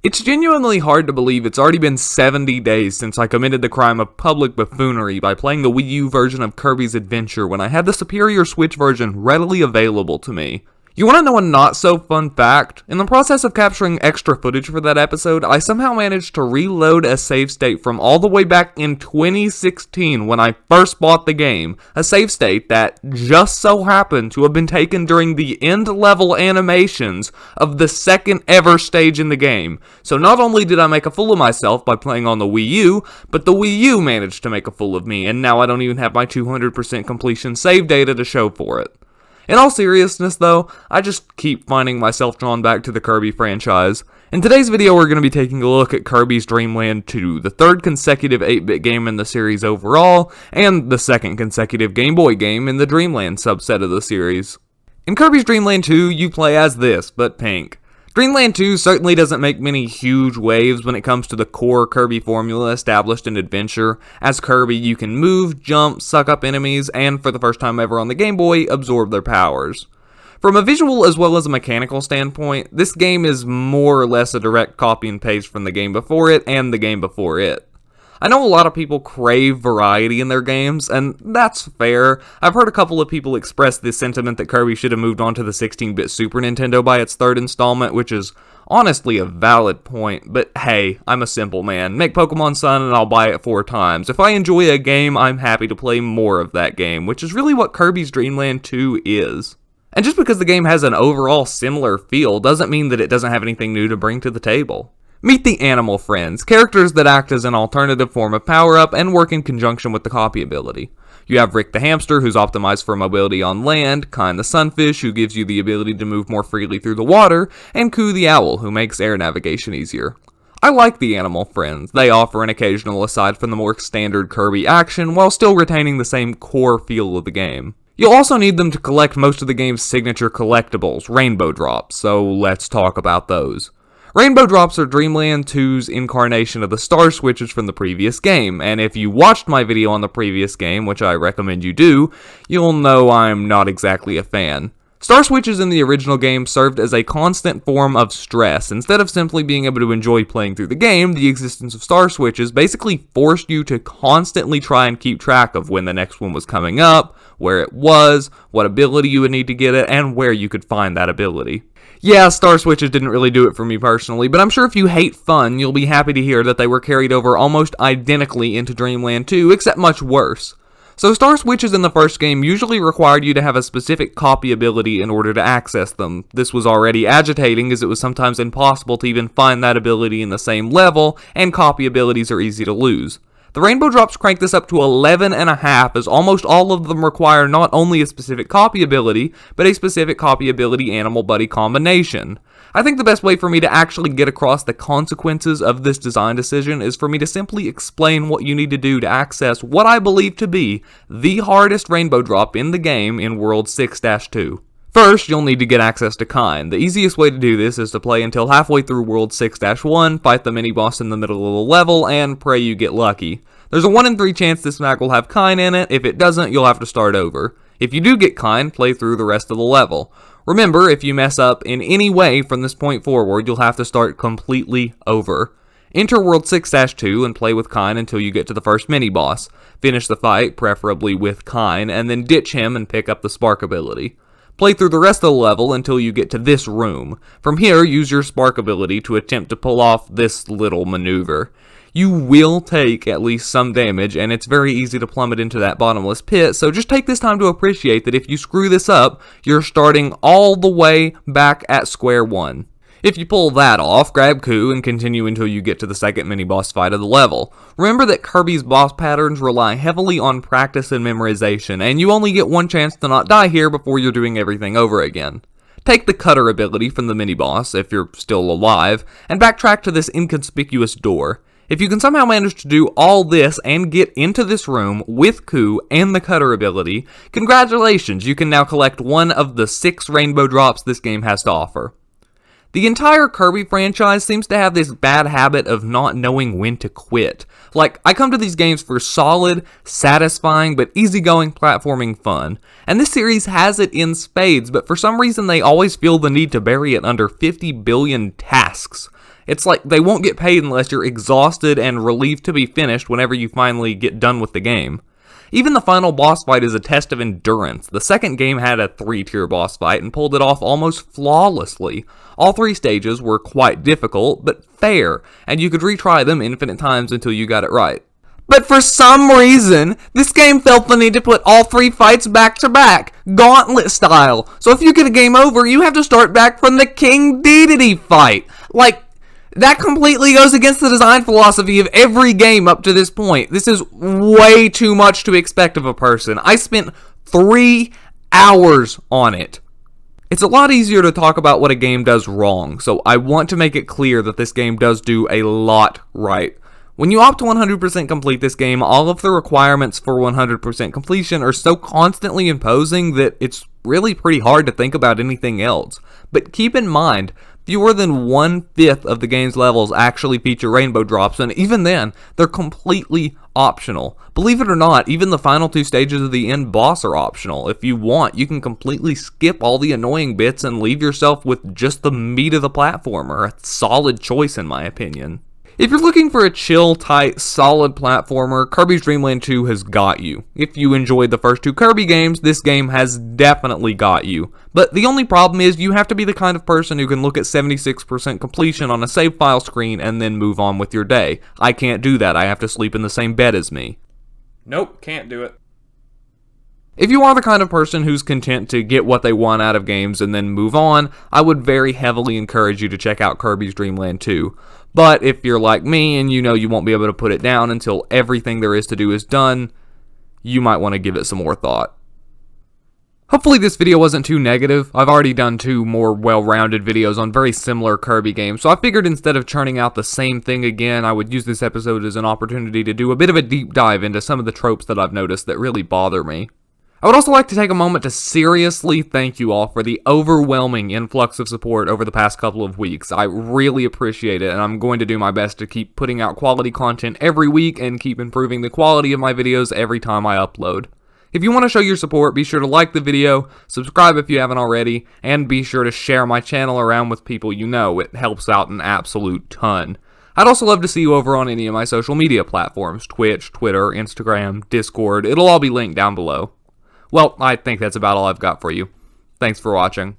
It's genuinely hard to believe it's already been 70 days since I committed the crime of public buffoonery by playing the Wii U version of Kirby's Adventure when I had the superior Switch version readily available to me. You want to know a not-so-fun fact? In the process of capturing extra footage for that episode, I somehow managed to reload a save state from all the way back in 2016 when I first bought the game, a save state that just so happened to have been taken during the end-level animations of the second ever stage in the game. So not only did I make a fool of myself by playing on the Wii U, but the Wii U managed to make a fool of me, and now I don't even have my 200% completion save data to show for it. In all seriousness though, I just keep finding myself drawn back to the Kirby franchise. In today's video we're going to be taking a look at Kirby's Dream Land 2, the third consecutive 8-bit game in the series overall, and the second consecutive Game Boy game in the Dream Land subset of the series. In Kirby's Dream Land 2, you play as this, but pink. Dream Land 2 certainly doesn't make many huge waves when it comes to the core Kirby formula established in Adventure. As Kirby, you can move, jump, suck up enemies, and for the first time ever on the Game Boy, absorb their powers. From a visual as well as a mechanical standpoint, this game is more or less a direct copy and paste from the game before it and the game before it. I know a lot of people crave variety in their games, and that's fair. I've heard a couple of people express this sentiment that Kirby should have moved on to the 16-bit Super Nintendo by its third installment, which is honestly a valid point, but hey, I'm a simple man. Make Pokemon Sun and I'll buy it 4 times. If I enjoy a game, I'm happy to play more of that game, which is really what Kirby's Dream Land 2 is. And just because the game has an overall similar feel doesn't mean that it doesn't have anything new to bring to the table. Meet the Animal Friends, characters that act as an alternative form of power-up and work in conjunction with the copy ability. You have Rick the Hamster, who's optimized for mobility on land, Kind the Sunfish, who gives you the ability to move more freely through the water, and Coo the Owl, who makes air navigation easier. I like the Animal Friends. They offer an occasional aside from the more standard Kirby action, while still retaining the same core feel of the game. You'll also need them to collect most of the game's signature collectibles, Rainbow Drops, so let's talk about those. Rainbow Drops are Dream Land 2's incarnation of the Star Switches from the previous game, and if you watched my video on the previous game, which I recommend you do, you'll know I'm not exactly a fan. Star Switches in the original game served as a constant form of stress. Instead of simply being able to enjoy playing through the game, the existence of Star Switches basically forced you to constantly try and keep track of when the next one was coming up, where it was, what ability you would need to get it, and where you could find that ability. Yeah, Star Switches didn't really do it for me personally, but I'm sure if you hate fun, you'll be happy to hear that they were carried over almost identically into Dream Land 2, except much worse. So Star Switches in the first game usually required you to have a specific copy ability in order to access them. This was already agitating as it was sometimes impossible to even find that ability in the same level, and copy abilities are easy to lose. The Rainbow Drops crank this up to 11.5, as almost all of them require not only a specific copy ability, but a specific copy ability Animal Buddy combination. I think the best way for me to actually get across the consequences of this design decision is for me to simply explain what you need to do to access what I believe to be the hardest Rainbow Drop in the game in World 6-2. First, you'll need to get access to Kind. The easiest way to do this is to play until halfway through World 6-1, fight the mini-boss in the middle of the level, and pray you get lucky. There's a 1 in 3 chance this map will have Kind in it. If it doesn't, you'll have to start over. If you do get Kind, play through the rest of the level. Remember, if you mess up in any way from this point forward, you'll have to start completely over. Enter World 6-2 and play with Kind until you get to the first mini-boss. Finish the fight, preferably with Kind, and then ditch him and pick up the Spark ability. Play through the rest of the level until you get to this room. From here, use your Spark ability to attempt to pull off this little maneuver. You will take at least some damage, and it's very easy to plummet into that bottomless pit, so just take this time to appreciate that if you screw this up, you're starting all the way back at square one. If you pull that off, grab Coo and continue until you get to the second mini-boss fight of the level. Remember that Kirby's boss patterns rely heavily on practice and memorization, and you only get one chance to not die here before you're doing everything over again. Take the Cutter ability from the mini-boss, if you're still alive, and backtrack to this inconspicuous door. If you can somehow manage to do all this and get into this room with Coo and the Cutter ability, congratulations, you can now collect one of the 6 Rainbow Drops this game has to offer. The entire Kirby franchise seems to have this bad habit of not knowing when to quit. Like, I come to these games for solid, satisfying, but easygoing platforming fun, and this series has it in spades, but for some reason they always feel the need to bury it under 50 billion tasks. It's like they won't get paid unless you're exhausted and relieved to be finished whenever you finally get done with the game. Even the final boss fight is a test of endurance. The second game had a 3-tier boss fight and pulled it off almost flawlessly. All 3 stages were quite difficult, but fair, and you could retry them infinite times until you got it right. But for some reason, this game felt the need to put all 3 fights back to back, gauntlet style. So if you get a game over, you have to start back from the King Dedede fight. Like, that completely goes against the design philosophy of every game up to this point. This is way too much to expect of a person. I spent 3 hours on it. It's a lot easier to talk about what a game does wrong, so I want to make it clear that this game does do a lot right. When you opt to 100% complete this game, all of the requirements for 100% completion are so constantly imposing that it's really pretty hard to think about anything else. But keep in mind, fewer than 1/5 of the game's levels actually feature rainbow drops, and even then, they're completely optional. Believe it or not, even the final 2 stages of the end boss are optional. If you want, you can completely skip all the annoying bits and leave yourself with just the meat of the platformer. A solid choice in my opinion. If you're looking for a chill, tight, solid platformer, Kirby's Dream Land 2 has got you. If you enjoyed the first 2 Kirby games, this game has definitely got you. But the only problem is you have to be the kind of person who can look at 76% completion on a save file screen and then move on with your day. I can't do that. I have to sleep in the same bed as me. Nope, can't do it. If you are the kind of person who's content to get what they want out of games and then move on, I would very heavily encourage you to check out Kirby's Dream Land 2. But if you're like me and you know you won't be able to put it down until everything there is to do is done, you might want to give it some more thought. Hopefully this video wasn't too negative. I've already done 2 more well-rounded videos on very similar Kirby games, so I figured instead of churning out the same thing again, I would use this episode as an opportunity to do a bit of a deep dive into some of the tropes that I've noticed that really bother me. I would also like to take a moment to seriously thank you all for the overwhelming influx of support over the past couple of weeks. I really appreciate it, and I'm going to do my best to keep putting out quality content every week and keep improving the quality of my videos every time I upload. If you want to show your support, be sure to like the video, subscribe if you haven't already, and be sure to share my channel around with people you know. It helps out an absolute ton. I'd also love to see you over on any of my social media platforms: Twitch, Twitter, Instagram, Discord. It'll all be linked down below. Well, I think that's about all I've got for you. Thanks for watching.